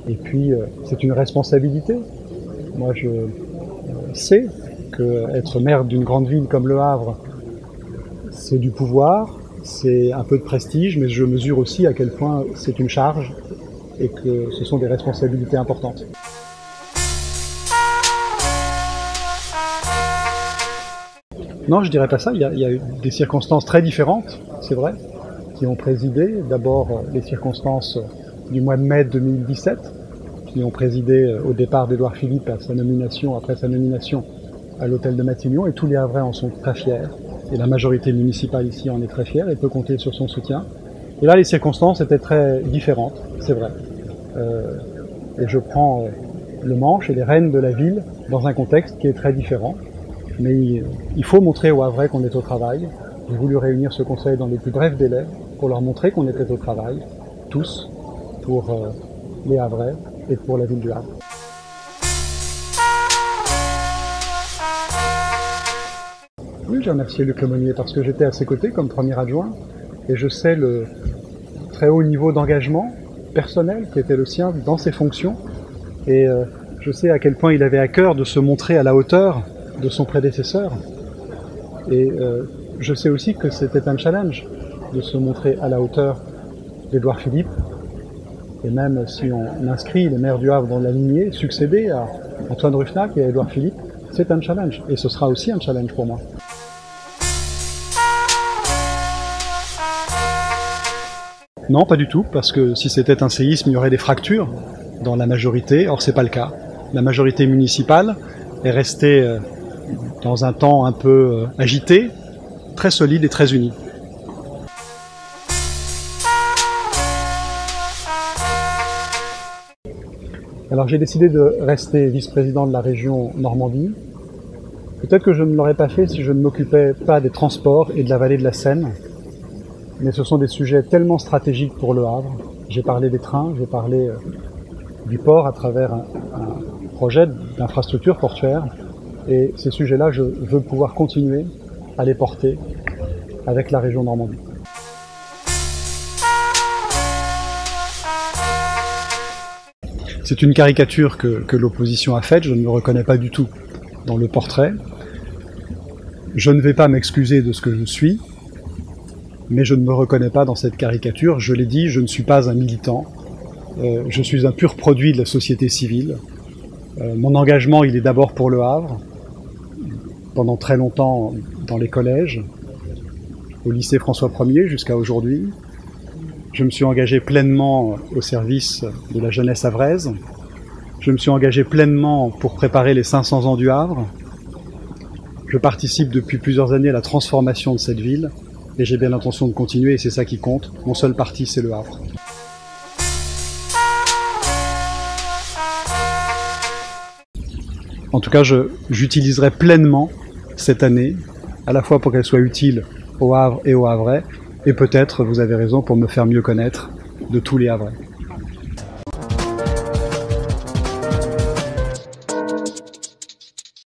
Et puis, c'est une responsabilité. Moi, je sais qu'être maire d'une grande ville comme Le Havre, c'est du pouvoir, c'est un peu de prestige, mais je mesure aussi à quel point c'est une charge et que ce sont des responsabilités importantes. Non, je dirais pas ça. Il y a eu des circonstances très différentes, c'est vrai, qui ont présidé. D'abord, les circonstances du mois de mai 2017, qui ont présidé au départ d'Édouard Philippe à sa nomination, après sa nomination à l'hôtel de Matignon, et tous les Havrais en sont très fiers. Et la majorité municipale ici en est très fière et peut compter sur son soutien. Et là, les circonstances étaient très différentes, c'est vrai. Et je prends le manche et les rênes de la ville dans un contexte qui est très différent. Mais il faut montrer aux Havrais qu'on est au travail. J'ai voulu réunir ce conseil dans les plus brefs délais pour leur montrer qu'on était au travail, tous, pour les Havrais et pour la ville du Havre. Oui, j'ai remercié Luc Lemonnier parce que j'étais à ses côtés comme premier adjoint et je sais le très haut niveau d'engagement personnel qui était le sien dans ses fonctions et je sais à quel point il avait à cœur de se montrer à la hauteur de son prédécesseur. Et je sais aussi que c'était un challenge de se montrer à la hauteur d'Édouard Philippe. Et même si on inscrit les maires du Havre dans la lignée, succéder à Antoine Ruffnac et à Édouard Philippe, c'est un challenge. Et ce sera aussi un challenge pour moi. Non, pas du tout, parce que si c'était un séisme, il y aurait des fractures dans la majorité. Or, c'est pas le cas. La majorité municipale est restée dans un temps un peu agité, très solide et très uni. Alors j'ai décidé de rester vice-président de la région Normandie. Peut-être que je ne l'aurais pas fait si je ne m'occupais pas des transports et de la vallée de la Seine. Mais ce sont des sujets tellement stratégiques pour Le Havre. J'ai parlé des trains, j'ai parlé du port à travers un projet d'infrastructure portuaire. Et ces sujets-là, je veux pouvoir continuer à les porter avec la région Normandie. C'est une caricature que l'opposition a faite, je ne me reconnais pas du tout dans le portrait. Je ne vais pas m'excuser de ce que je suis, mais je ne me reconnais pas dans cette caricature. Je l'ai dit, je ne suis pas un militant, je suis un pur produit de la société civile. Mon engagement, il est d'abord pour Le Havre, pendant très longtemps dans les collèges, au lycée François Ier jusqu'à aujourd'hui. Je me suis engagé pleinement au service de la jeunesse havraise. Je me suis engagé pleinement pour préparer les 500 ans du Havre. Je participe depuis plusieurs années à la transformation de cette ville et j'ai bien l'intention de continuer et c'est ça qui compte. Mon seul parti, c'est Le Havre. En tout cas, j'utiliserai pleinement cette année, à la fois pour qu'elle soit utile au Havre et aux Havrais, et peut-être, vous avez raison, pour me faire mieux connaître de tous les Havrais.